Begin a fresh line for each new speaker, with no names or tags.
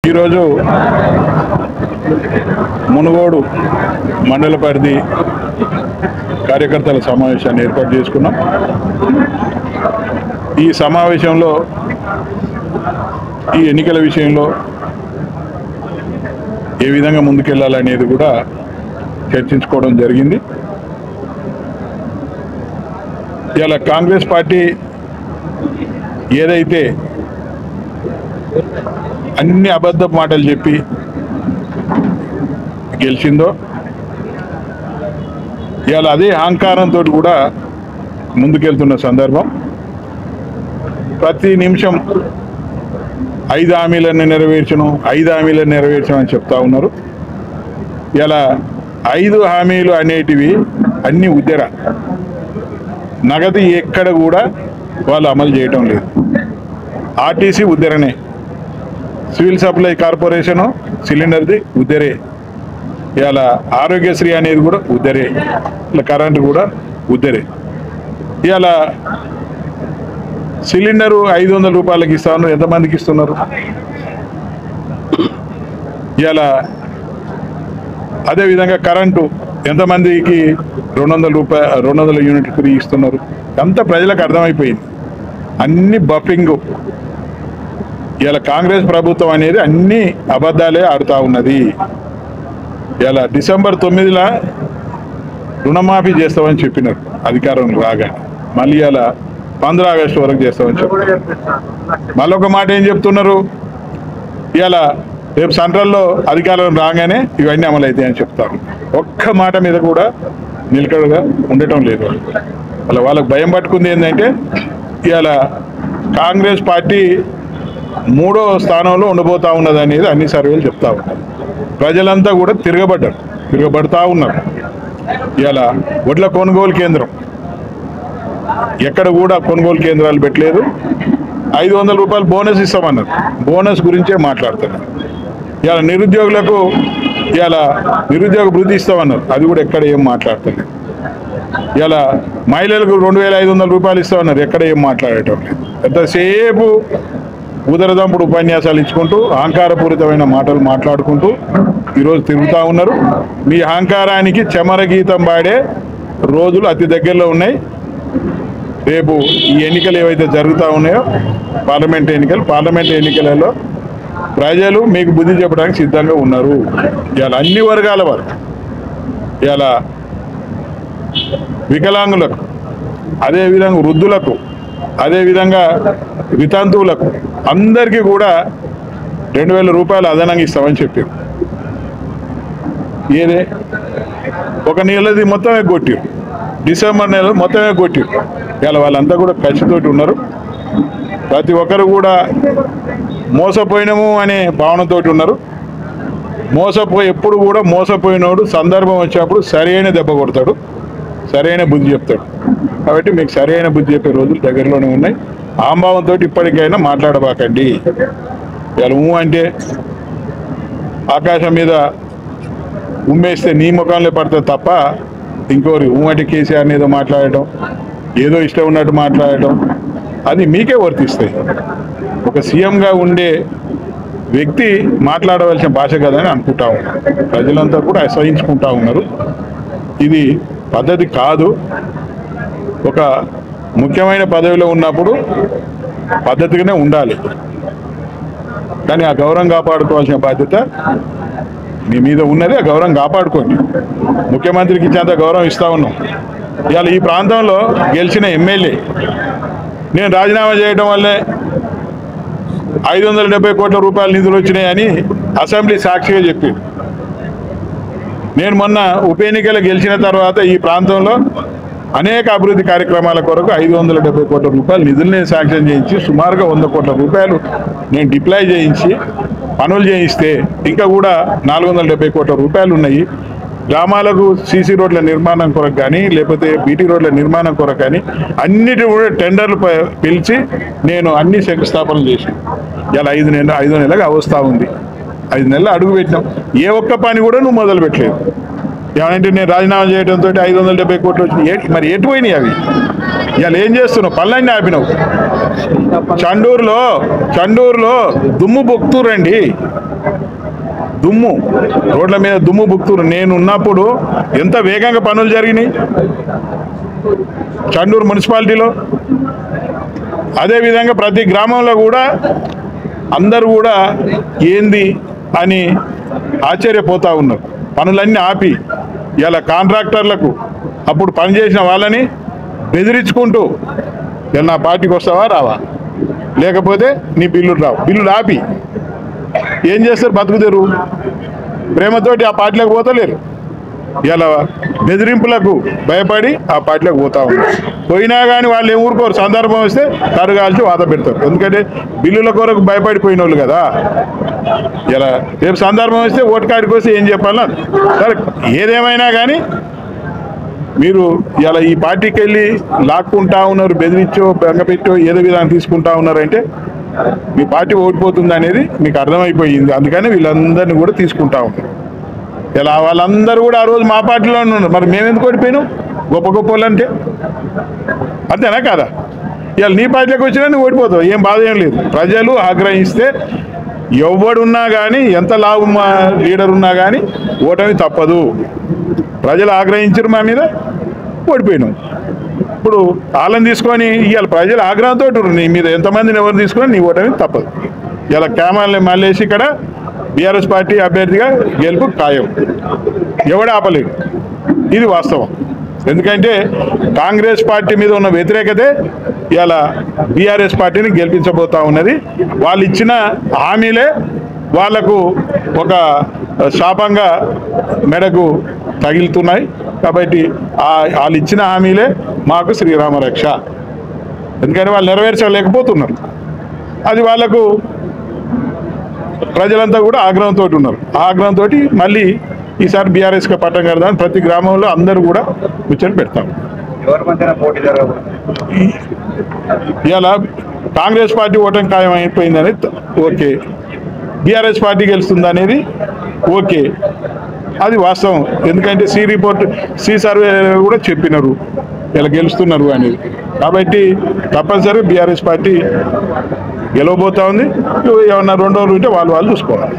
ఈరోజు మునుగోడు మండల పరిధి కార్యకర్తల సమావేశాన్ని ఏర్పాటు చేసుకున్నాం. ఈ సమావేశంలో ఈ ఎన్నికల విషయంలో ఏ విధంగా ముందుకెళ్లాలనేది కూడా చర్చించుకోవడం జరిగింది. ఇలా కాంగ్రెస్ పార్టీ ఏదైతే అన్ని అబద్ధపు మాటలు చెప్పి గెలిచిందో ఇవాళ అదే అహంకారంతో కూడా ముందుకెళ్తున్న సందర్భం. ప్రతి నిమిషం 5 హామీలను నెరవేర్చను అని చెప్తా ఉన్నారు. ఇలా 5 హామీలు అనేటివి అన్ని ఉద్దెర, నగదు ఎక్కడ కూడా వాళ్ళు అమలు చేయటం లేదు. ఆర్టీసీ ఉద్దెరనే, సివిల్ సప్లై కార్పొరేషను సిలిండర్ది ఉద్దెరే, ఇలా ఆరోగ్యశ్రీ అనేది కూడా ఉద్దరే, ఇలా కరెంటు కూడా ఉద్దరే. ఇలా సిలిండరు 500 రూపాయలకి ఇస్తా ఉన్నారు. ఎంతమందికి ఇస్తున్నారు? ఇలా అదేవిధంగా కరెంటు ఎంతమందికి 200 యూనిట్లు ఫ్రీ ఇస్తున్నారు. అంతా ప్రజలకు అర్థమైపోయింది. అన్ని బఫింగ్. ఇలా కాంగ్రెస్ ప్రభుత్వం అనేది అన్ని అబద్ధాలే ఆడుతూ ఉన్నది. ఇలా డిసెంబర్ 9న రుణమాఫీ చేస్తామని చెప్పినారు అధికారం రాగా. మళ్ళీ ఇలా 15 ఆగస్టు వరకు చేస్తామని చెప్పారు. మళ్ళొక మాట ఏం చెప్తున్నారు? ఇలా రేపు సెంట్రల్లో అధికారం రాగానే ఇవన్నీ అమలవుతాయని చెప్తారు. ఒక్క మాట మీద కూడా నిలకడగా ఉండటం లేదు. అలా వాళ్ళకు భయం పట్టుకుంది ఏంటంటే ఇలా కాంగ్రెస్ పార్టీ 3వ స్థానంలో ఉండబోతా ఉన్నది అనేది అన్ని సర్వేలు చెప్తా ఉన్నారు. ప్రజలంతా కూడా తిరగబడతా ఉన్నారు. ఇలా వడ్ల కొనుగోలు కేంద్రం ఎక్కడ కూడా కొనుగోలు కేంద్రాలు పెట్టలేదు. 500 రూపాయలు బోనస్ ఇస్తామన్నారు. బోనస్ గురించే మాట్లాడుతున్నారు. ఇలా నిరుద్యోగులకు ఇలా నిరుద్యోగ వృద్ధి ఇస్తామన్నారు. అది కూడా ఎక్కడ ఏం మాట్లాడుతున్నారు. ఇలా మహిళలకు 2500 రూపాయలు ఇస్తామన్నారు. ఎక్కడ ఏం మాట్లాడటం లేదు. ఎంతసేపు ఉదరదంపుడు ఉపన్యాసాలు ఇచ్చుకుంటూ అహంకారపూరితమైన మాటలు మాట్లాడుకుంటూ ఈరోజు తిరుగుతూ ఉన్నారు. మీ అహంకారానికి చెమర గీతం పాడే రోజులు అతి దగ్గరలో ఉన్నాయి. రేపు ఈ ఎన్నికలు ఏవైతే జరుగుతూ ఉన్నాయో పార్లమెంట్ ఎన్నికలలో ప్రజలు మీకు బుద్ధి చెప్పడానికి సిద్ధంగా ఉన్నారు. ఇలా అన్ని వర్గాల వారు, ఇలా వికలాంగులకు, అదేవిధంగా వృద్ధులకు, అదేవిధంగా వితంతువులకు అందరికీ కూడా 2000 రూపాయలు అదనంగా ఇస్తామని చెప్పారు. ఏదే ఒక నెలది మొత్తమే కొట్టారు. డిసెంబర్ నెల మొత్తమే కొట్టారు. ఇలా వాళ్ళంతా కూడా కసితోటి ఉన్నారు. ప్రతి ఒక్కరు కూడా మోసపోయినాము అనే భావనతోటి ఉన్నారు. ఎప్పుడు కూడా మోసపోయినోడు సందర్భం వచ్చినప్పుడు సరైన దెబ్బ కొడతాడు, సరైన బుద్ధి చెప్తాడు. కాబట్టి మీకు సరైన బుద్ధి చెప్పే రోజులు దగ్గరలోనే ఉన్నాయి. ఆంభావంతో ఇప్పటికైనా మాట్లాడబాకండి. ఇలా అంటే ఆకాశం మీద ఉమ్మేస్తే నీ ముఖంలో పడితే తప్ప ఇంకోరి అంటే కేసీఆర్ ఏదో మాట్లాడటం, ఏదో ఇష్టం ఉన్నట్టు మాట్లాడటం అది మీకే వర్తిస్తాయి. ఒక సీఎంగా ఉండే వ్యక్తి మాట్లాడవలసిన భాష కదని అనుకుంటా ఉన్నారు. ప్రజలంతా కూడా అసహించుకుంటా ఉన్నారు. ఇది పద్ధతి కాదు. ఒక ముఖ్యమైన పదవిలో ఉన్నప్పుడు పద్ధతిగానే ఉండాలి. కానీ ఆ గౌరవం కాపాడుకోవాల్సిన బాధ్యత మీ మీద ఉన్నది. ఆ గౌరవం కాపాడుకోండి. ముఖ్యమంత్రికి ఇచ్చేంత గౌరవం ఇస్తా ఉన్నాం. ఇవాళ ఈ ప్రాంతంలో గెలిచిన ఎమ్మెల్యే నేను రాజీనామా చేయడం వల్లే 570 కోట్ల రూపాయల నిధులు వచ్చినాయని అసెంబ్లీ సాక్షిగా చెప్పింది. నేను మొన్న ఉప ఎన్నికలు గెలిచిన తర్వాత ఈ ప్రాంతంలో అనేక అభివృద్ధి కార్యక్రమాల కొరకు 570 కోట్ల రూపాయల నిధులు నేను శాంక్షన్ చేయించి సుమారుగా 100 కోట్ల రూపాయలు నేను డిప్లాయ్ చేయించి పనులు చేయిస్తే ఇంకా కూడా 470 కోట్ల రూపాయలు ఉన్నాయి. గ్రామాలకు సీసీ రోడ్ల నిర్మాణం కొరకు కానీ లేకపోతే బీటీ రోడ్ల నిర్మాణం కొరకు కానీ అన్నిటి కూడా టెండర్లు పిలిచి నేను అన్ని శంకుస్థాపనలు చేశాను. ఇలా 5 నెలలుగా అవస్థ ఉంది. 5 నెలలు అడుగు పెట్టినాం. ఏ ఒక్క పని కూడా నువ్వు మొదలు పెట్టలేదు. ఏమంటే నేను రాజీనామా చేయడంతో 570 కోట్లు వచ్చినాయి. మరి ఎటు పోయినాయి అవి? ఇవాళ ఏం చేస్తున్నావు? పనులన్నీ ఆపినావు. చండూరులో దుమ్ము బొక్కుతురండి. దుమ్ము, రోడ్ల మీద దుమ్ము బుక్తున్నారు. నేను ఉన్నప్పుడు ఎంత వేగంగా పనులు జరిగినాయి చండూరు మున్సిపాలిటీలో. అదేవిధంగా ప్రతి గ్రామంలో కూడా అందరూ కూడా ఏంది అని ఆశ్చర్యపోతూ ఉన్నారు. పనులన్నీ ఆపి ఇలా కాంట్రాక్టర్లకు అప్పుడు పనిచేసిన వాళ్ళని బెదిరించుకుంటూ ఇలా నా పార్టీకి వస్తావా రావా, లేకపోతే నీ బిల్లులు రావు, బిల్లులు ఆపి ఏం చేస్తారు? బతుకుదేరు ప్రేమతోటి ఆ పార్టీలకు పోతలేరు. ఇలా బెదిరింపులకు భయపడి ఆ పార్టీలకు పోతా ఉన్నారు. పోయినా కానీ వాళ్ళు ఏం ఊరుకోరు. సందర్భం వస్తే కరుగాల్చి వాత పెడతారు. ఎందుకంటే బిల్లుల కొరకు భయపడిపోయిన వాళ్ళు కదా. ఇలా రేపు సందర్భం వస్తే ఓటు కాడికి వస్తే ఏం చెప్పాలన్నా సరే. ఏదేమైనా కానీ మీరు ఇలా ఈ పార్టీకి వెళ్ళి లాక్కుంటా ఉన్నారు, బెదిరించో బెంగపెట్టో ఏదో విధానం తీసుకుంటా ఉన్నారంటే మీ పార్టీ ఓడిపోతుంది అనేది మీకు అర్థమైపోయింది. అందుకని వీళ్ళందరినీ కూడా తీసుకుంటా ఉన్నారు. ఇలా వాళ్ళందరూ కూడా ఆ రోజు మా పార్టీలోనే ఉన్నారు. మరి మేమెందుకు ఓడిపోయినాం? గొప్ప గొప్ప వాళ్ళంటే అంతేనా కాదా? ఇవాళ నీ పార్టీలోకి వచ్చినా నువ్వు ఓడిపోతావు, ఏం బాధ ఏం లేదు. ప్రజలు ఆగ్రహిస్తే ఎవడున్నా కానీ, ఎంత లాభం లీడర్ ఉన్నా కానీ ఓటమి తప్పదు. ప్రజలు ఆగ్రహించారు, మా మీద ఓడిపోయినాం. ఇప్పుడు వాళ్ళని తీసుకొని ఇవాళ ప్రజలు ఆగ్రహంతో నీ మీద ఎంతమందిని ఎవరు తీసుకొని నీ ఓటమి తప్పదు. ఇలా క్యామాలని మళ్ళేసి ఇక్కడ బీఆర్ఎస్ పార్టీ అభ్యర్థిగా గెలుపు ఖాయం, ఎవడు ఆపలేడు. ఇది వాస్తవం. ఎందుకంటే కాంగ్రెస్ పార్టీ మీద ఉన్న వ్యతిరేకతే ఇలా బీఆర్ఎస్ పార్టీని గెలిపించబోతా ఉన్నది. వాళ్ళు ఇచ్చిన హామీలే వాళ్లకు ఒక శాపంగా మెడకు తగిలుతున్నాయి. కాబట్టి వాళ్ళు ఇచ్చిన హామీలే మాకు శ్రీరామ రక్ష. ఎందుకంటే వాళ్ళు నెరవేర్చలేకపోతున్నారు. అది వాళ్లకు ప్రజలంతా కూడా ఆగ్రహంతో ఉన్నారు. ఆ ఆగ్రహంతో మళ్ళీ ఈసారి బీఆర్ఎస్గా పట్టం కడదామని ప్రతి గ్రామంలో అందరూ కూడా కూర్చొని పెడతాం. ఇలా కాంగ్రెస్ పార్టీ ఓటమి ఖాయం అయిపోయింది అనేది ఓకే, బీఆర్ఎస్ పార్టీ గెలుస్తుంది అనేది ఓకే, అది వాస్తవం. ఎందుకంటే సి సర్వే కూడా చెప్పినారు ఇలా గెలుస్తున్నారు అనేది. కాబట్టి తప్పనిసరిగా బీఆర్ఎస్ పార్టీ గెలవబోతా ఉంది. ఏమన్నా 2 రోజులు ఉంటే వాళ్ళు చూసుకోవాలి.